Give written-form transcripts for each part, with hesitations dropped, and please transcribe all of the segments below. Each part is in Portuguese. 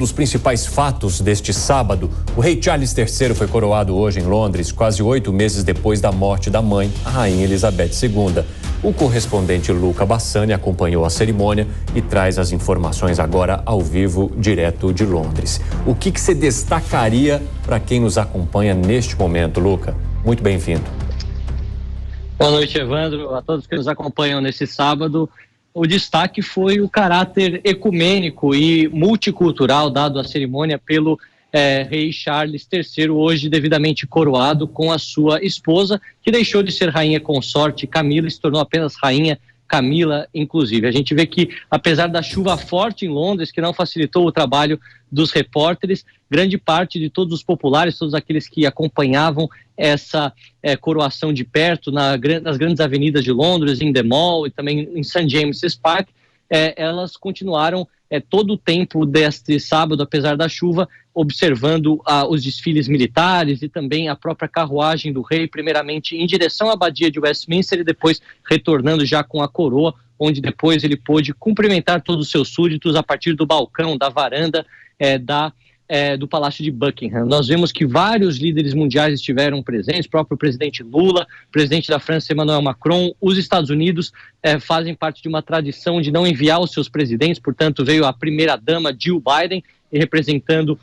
Dos principais fatos deste sábado, o rei Charles III foi coroado hoje em Londres, quase 8 meses depois da morte da mãe, a rainha Elizabeth II. O correspondente Luca Bassani acompanhou a cerimônia e traz as informações agora ao vivo, direto de Londres. O que você destacaria para quem nos acompanha neste momento, Luca? Muito bem-vindo. Boa noite, Evandro, a todos que nos acompanham nesse sábado. O destaque foi o caráter ecumênico e multicultural dado à cerimônia pelo rei Charles III, hoje devidamente coroado com a sua esposa, que deixou de ser rainha consorte Camila e se tornou apenas rainha Camila, inclusive. A gente vê que, apesar da chuva forte em Londres, que não facilitou o trabalho dos repórteres, grande parte de todos os populares, todos aqueles que acompanhavam essa coroação de perto nas grandes avenidas de Londres, em The Mall e também em St. James's Park, elas continuaram todo o tempo deste sábado, apesar da chuva, observando os desfiles militares e também a própria carruagem do rei, primeiramente em direção à abadia de Westminster e depois retornando já com a coroa, onde depois ele pôde cumprimentar todos os seus súditos a partir do balcão, da varanda do Palácio de Buckingham. Nós vemos que vários líderes mundiais estiveram presentes, o próprio presidente Lula, presidente da França Emmanuel Macron, os Estados Unidos fazem parte de uma tradição de não enviar os seus presidentes, portanto veio a primeira-dama Jill Biden representando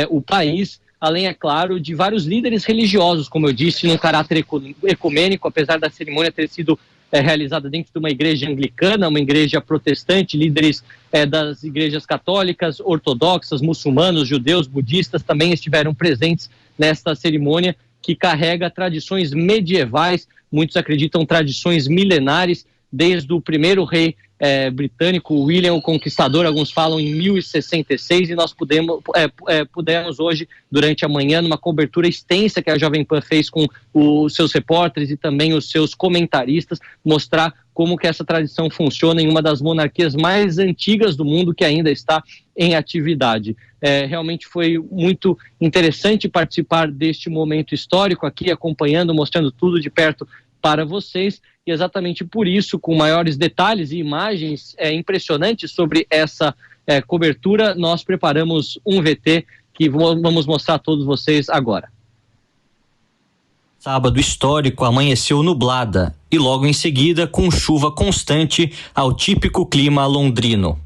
o país, além, é claro, de vários líderes religiosos, como eu disse, num caráter ecumênico, apesar da cerimônia ter sido realizada dentro de uma igreja anglicana, uma igreja protestante, líderes das igrejas católicas, ortodoxas, muçulmanos, judeus, budistas também estiveram presentes nesta cerimônia que carrega tradições medievais, muitos acreditam tradições milenares, desde o primeiro rei britânico, William o Conquistador, alguns falam em 1066, e nós pudemos hoje, durante a manhã, numa cobertura extensa que a Jovem Pan fez com os seus repórteres e também os seus comentaristas, mostrar como que essa tradição funciona em uma das monarquias mais antigas do mundo que ainda está em atividade. Realmente foi muito interessante participar deste momento histórico aqui, acompanhando, mostrando tudo de perto para vocês, e exatamente por isso, com maiores detalhes e imagens impressionantes sobre essa cobertura, nós preparamos um VT que vamos mostrar a todos vocês agora. Sábado histórico amanheceu nublada e logo em seguida com chuva constante ao típico clima londrino.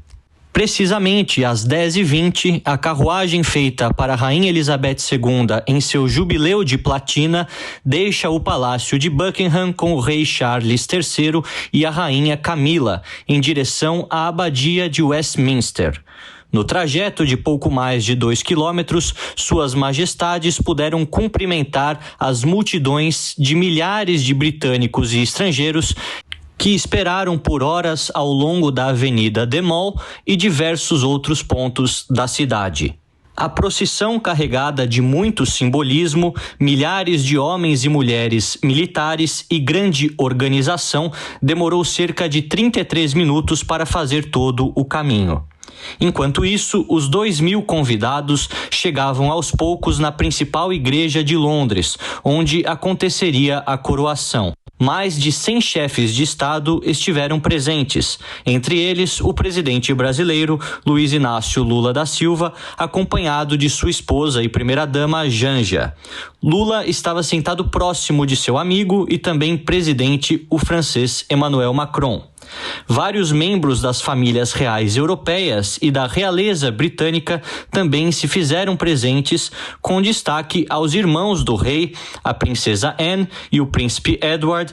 Precisamente às 10h20, a carruagem feita para a Rainha Elizabeth II em seu jubileu de platina deixa o Palácio de Buckingham com o rei Charles III e a Rainha Camila em direção à abadia de Westminster. No trajeto de pouco mais de 2 quilômetros, suas majestades puderam cumprimentar as multidões de milhares de britânicos e estrangeiros que esperaram por horas ao longo da Avenida The Mall e diversos outros pontos da cidade. A procissão, carregada de muito simbolismo, milhares de homens e mulheres militares e grande organização, demorou cerca de 33 minutos para fazer todo o caminho. Enquanto isso, os 2.000 convidados chegavam aos poucos na principal igreja de Londres, onde aconteceria a coroação. Mais de 100 chefes de Estado estiveram presentes, entre eles o presidente brasileiro Luiz Inácio Lula da Silva, acompanhado de sua esposa e primeira-dama Janja. Lula estava sentado próximo de seu amigo e também presidente, o francês Emmanuel Macron. Vários membros das famílias reais europeias e da realeza britânica também se fizeram presentes, com destaque aos irmãos do rei, a princesa Anne e o príncipe Edward,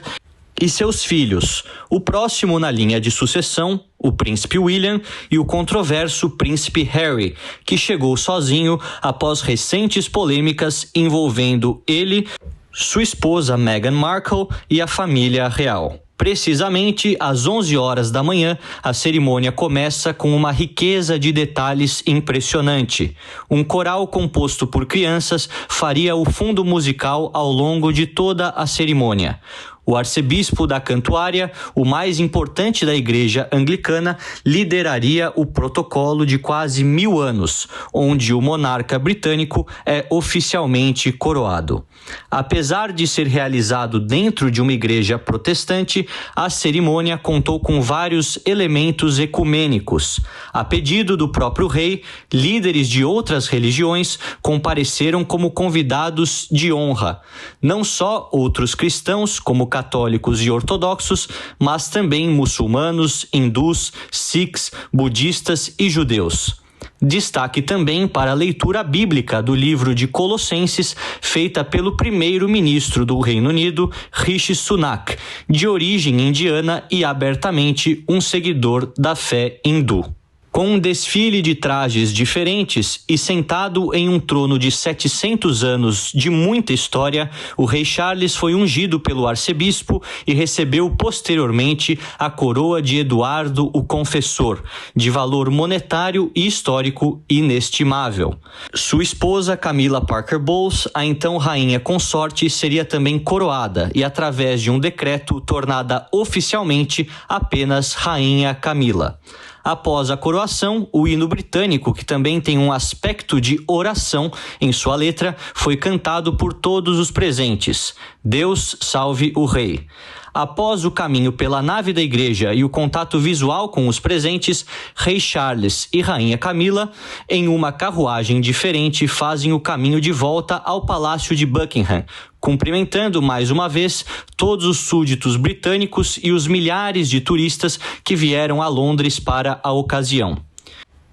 e seus filhos, o próximo na linha de sucessão, o príncipe William, e o controverso príncipe Harry, que chegou sozinho após recentes polêmicas envolvendo ele, sua esposa Meghan Markle e a família real. Precisamente às 11 horas da manhã, a cerimônia começa com uma riqueza de detalhes impressionante. Um coral composto por crianças faria o fundo musical ao longo de toda a cerimônia. O arcebispo da Cantuária, o mais importante da igreja anglicana, lideraria o protocolo de quase 1000 anos, onde o monarca britânico é oficialmente coroado. Apesar de ser realizado dentro de uma igreja protestante, a cerimônia contou com vários elementos ecumênicos. A pedido do próprio rei, líderes de outras religiões compareceram como convidados de honra. Não só outros cristãos, como católicos e ortodoxos, mas também muçulmanos, hindus, sikhs, budistas e judeus. Destaque também para a leitura bíblica do livro de Colossenses, feita pelo primeiro-ministro do Reino Unido, Rishi Sunak, de origem indiana e abertamente um seguidor da fé hindu. Com um desfile de trajes diferentes e sentado em um trono de 700 anos de muita história, o rei Charles foi ungido pelo arcebispo e recebeu posteriormente a coroa de Eduardo o Confessor, de valor monetário e histórico inestimável. Sua esposa, Camilla Parker Bowles, a então rainha consorte, seria também coroada e, através de um decreto, tornada oficialmente apenas Rainha Camila. Após a coroação, o hino britânico, que também tem um aspecto de oração em sua letra, foi cantado por todos os presentes. Deus salve o rei. Após o caminho pela nave da igreja e o contato visual com os presentes, Rei Charles e Rainha Camila, em uma carruagem diferente, fazem o caminho de volta ao Palácio de Buckingham, cumprimentando mais uma vez todos os súditos britânicos e os milhares de turistas que vieram a Londres para a ocasião.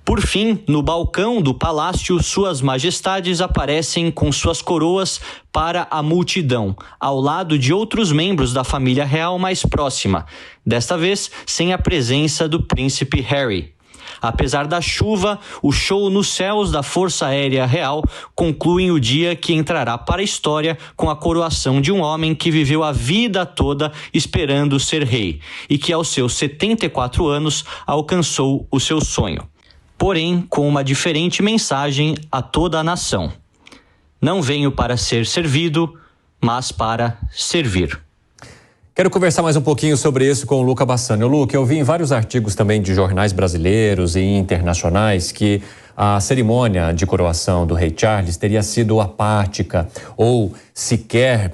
Por fim, no balcão do palácio, suas majestades aparecem com suas coroas para a multidão, ao lado de outros membros da família real mais próxima, desta vez sem a presença do príncipe Harry. Apesar da chuva, o show nos céus da Força Aérea Real conclui o dia que entrará para a história com a coroação de um homem que viveu a vida toda esperando ser rei e que aos seus 74 anos alcançou o seu sonho. Porém, com uma diferente mensagem a toda a nação. Não venho para ser servido, mas para servir. Quero conversar mais um pouquinho sobre isso com o Luca Bassani. Luca, eu vi em vários artigos também de jornais brasileiros e internacionais que a cerimônia de coroação do rei Charles teria sido apática ou sequer,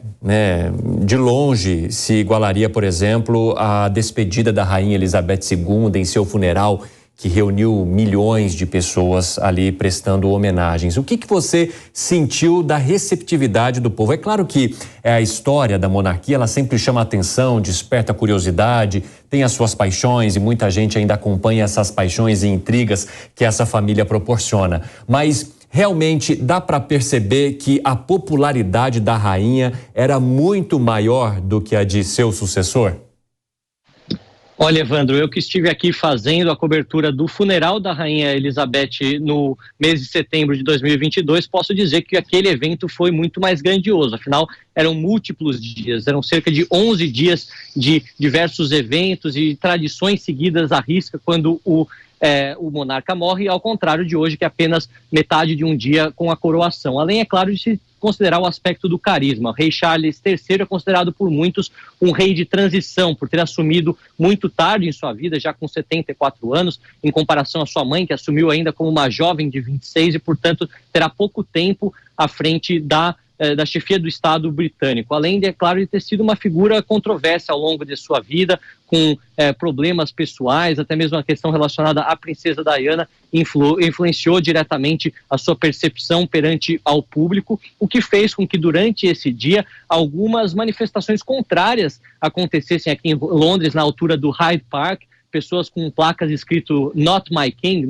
de longe, se igualaria, por exemplo, à despedida da rainha Elizabeth II em seu funeral, que reuniu milhões de pessoas ali prestando homenagens. O que você sentiu da receptividade do povo? É claro que a história da monarquia, ela sempre chama atenção, desperta curiosidade, tem as suas paixões e muita gente ainda acompanha essas paixões e intrigas que essa família proporciona. Mas realmente dá para perceber que a popularidade da rainha era muito maior do que a de seu sucessor? Olha, Evandro, eu que estive aqui fazendo a cobertura do funeral da Rainha Elizabeth no mês de setembro de 2022, posso dizer que aquele evento foi muito mais grandioso. Afinal, eram múltiplos dias, eram cerca de 11 dias de diversos eventos e tradições seguidas à risca quando o monarca morre, ao contrário de hoje, que é apenas metade de um dia com a coroação. Além, é claro, de se considerar o aspecto do carisma. O rei Charles III é considerado por muitos um rei de transição, por ter assumido muito tarde em sua vida, já com 74 anos, em comparação à sua mãe, que assumiu ainda como uma jovem de 26 e, portanto, terá pouco tempo à frente da chefia do Estado britânico, além de, é claro, de ter sido uma figura controversa ao longo de sua vida, com problemas pessoais, até mesmo a questão relacionada à princesa Diana influenciou diretamente a sua percepção perante ao público, o que fez com que durante esse dia algumas manifestações contrárias acontecessem aqui em Londres, na altura do Hyde Park, pessoas com placas escrito Not My King,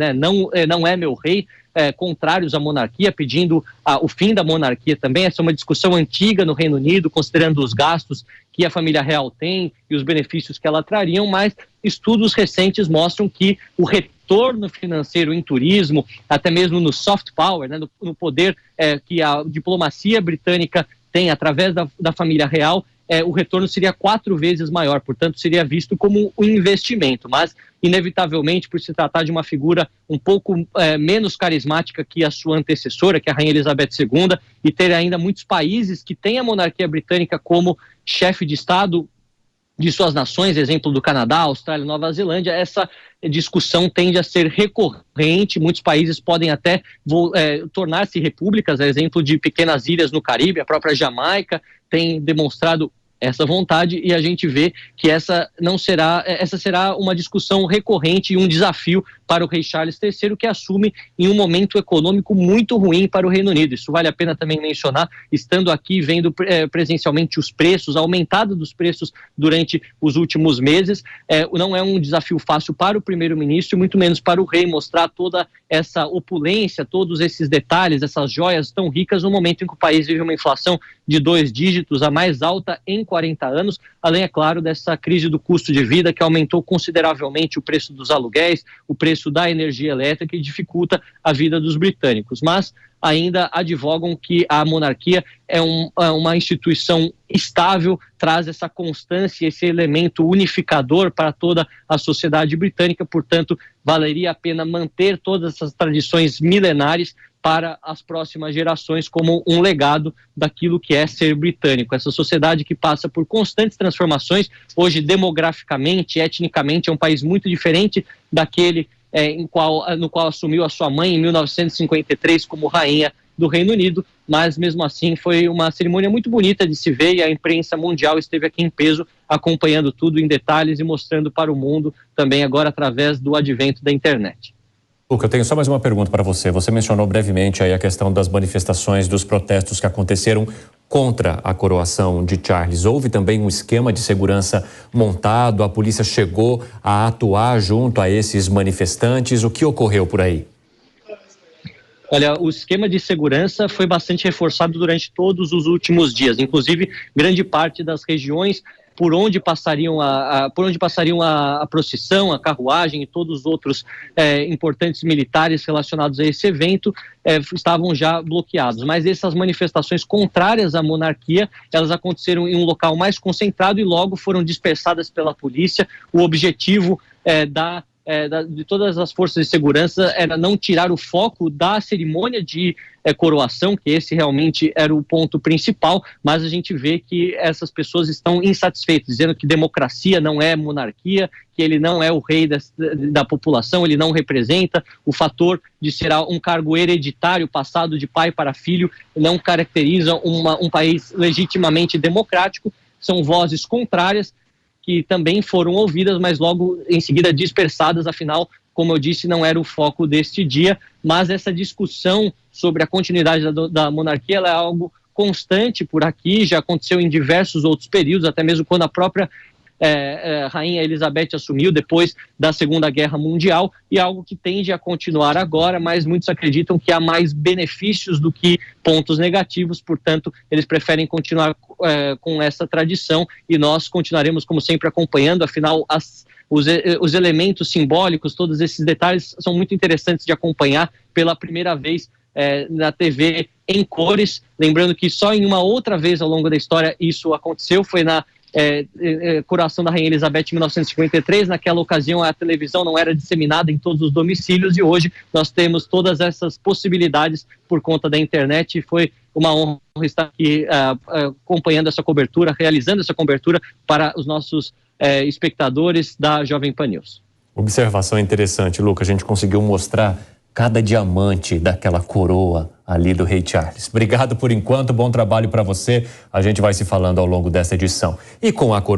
não é meu rei, contrários à monarquia, pedindo o fim da monarquia também. Essa é uma discussão antiga no Reino Unido, considerando os gastos que a família real tem e os benefícios que ela trariam, mas estudos recentes mostram que o retorno financeiro em turismo, até mesmo no soft power, no poder que a diplomacia britânica tem através da família real, o retorno seria 4 vezes maior, portanto seria visto como um investimento, mas inevitavelmente, por se tratar de uma figura um pouco menos carismática que a sua antecessora, que é a Rainha Elizabeth II, e ter ainda muitos países que têm a monarquia britânica como chefe de Estado de suas nações, exemplo do Canadá, Austrália, Nova Zelândia, essa discussão tende a ser recorrente. Muitos países podem até tornar-se repúblicas, exemplo de pequenas ilhas no Caribe, a própria Jamaica tem demonstrado essa vontade, e a gente vê que essa será uma discussão recorrente e um desafio para o rei Charles III, que assume em um momento econômico muito ruim para o Reino Unido. Isso vale a pena também mencionar, estando aqui vendo presencialmente os preços, a aumentada dos preços durante os últimos meses. Não é um desafio fácil para o primeiro-ministro e muito menos para o rei mostrar toda essa opulência, todos esses detalhes, essas joias tão ricas no momento em que o país vive uma inflação de 2 dígitos, a mais alta em 40 anos, além, é claro, dessa crise do custo de vida que aumentou consideravelmente o preço dos aluguéis, o preço da energia elétrica e dificulta a vida dos britânicos. Mas ainda advogam que a monarquia é uma instituição estável, traz essa constância, esse elemento unificador para toda a sociedade britânica, portanto, valeria a pena manter todas essas tradições milenares para as próximas gerações como um legado daquilo que é ser britânico. Essa sociedade que passa por constantes transformações, hoje demograficamente, etnicamente, é um país muito diferente daquele no qual assumiu a sua mãe em 1953 como rainha do Reino Unido, mas mesmo assim foi uma cerimônia muito bonita de se ver, e a imprensa mundial esteve aqui em peso acompanhando tudo em detalhes e mostrando para o mundo também agora através do advento da internet. Luca, eu tenho só mais uma pergunta para você. Você mencionou brevemente aí a questão das manifestações, dos protestos que aconteceram contra a coroação de Charles. Houve também um esquema de segurança montado, a polícia chegou a atuar junto a esses manifestantes. O que ocorreu por aí? Olha, o esquema de segurança foi bastante reforçado durante todos os últimos dias, inclusive grande parte das regiões por onde passariam a procissão, a carruagem e todos os outros importantes militares relacionados a esse evento estavam já bloqueados. Mas essas manifestações contrárias à monarquia, elas aconteceram em um local mais concentrado e logo foram dispersadas pela polícia. O objetivo de todas as forças de segurança era não tirar o foco da cerimônia de coroação, que esse realmente era o ponto principal, mas a gente vê que essas pessoas estão insatisfeitas, dizendo que democracia não é monarquia, que ele não é o rei da população, ele não representa, o fator de ser um cargo hereditário, passado de pai para filho, não caracteriza um país legitimamente democrático. São vozes contrárias, que também foram ouvidas, mas logo em seguida dispersadas, afinal, como eu disse, não era o foco deste dia, mas essa discussão sobre a continuidade da monarquia ela é algo constante por aqui, já aconteceu em diversos outros períodos, até mesmo quando a própria Rainha Elizabeth assumiu depois da Segunda Guerra Mundial, e algo que tende a continuar agora, mas muitos acreditam que há mais benefícios do que pontos negativos, portanto, eles preferem continuar com essa tradição, e nós continuaremos, como sempre, acompanhando. Afinal, os elementos simbólicos, todos esses detalhes são muito interessantes de acompanhar pela primeira vez na TV em cores, lembrando que só em uma outra vez ao longo da história isso aconteceu, foi na coroação da Rainha Elizabeth em 1953, naquela ocasião a televisão não era disseminada em todos os domicílios, e hoje nós temos todas essas possibilidades por conta da internet, e foi uma honra estar aqui acompanhando essa cobertura, realizando essa cobertura para os nossos espectadores da Jovem Pan News. Observação interessante, Luca, a gente conseguiu mostrar cada diamante daquela coroa ali do rei Charles. Obrigado por enquanto, bom trabalho para você. A gente vai se falando ao longo dessa edição. E com a coroa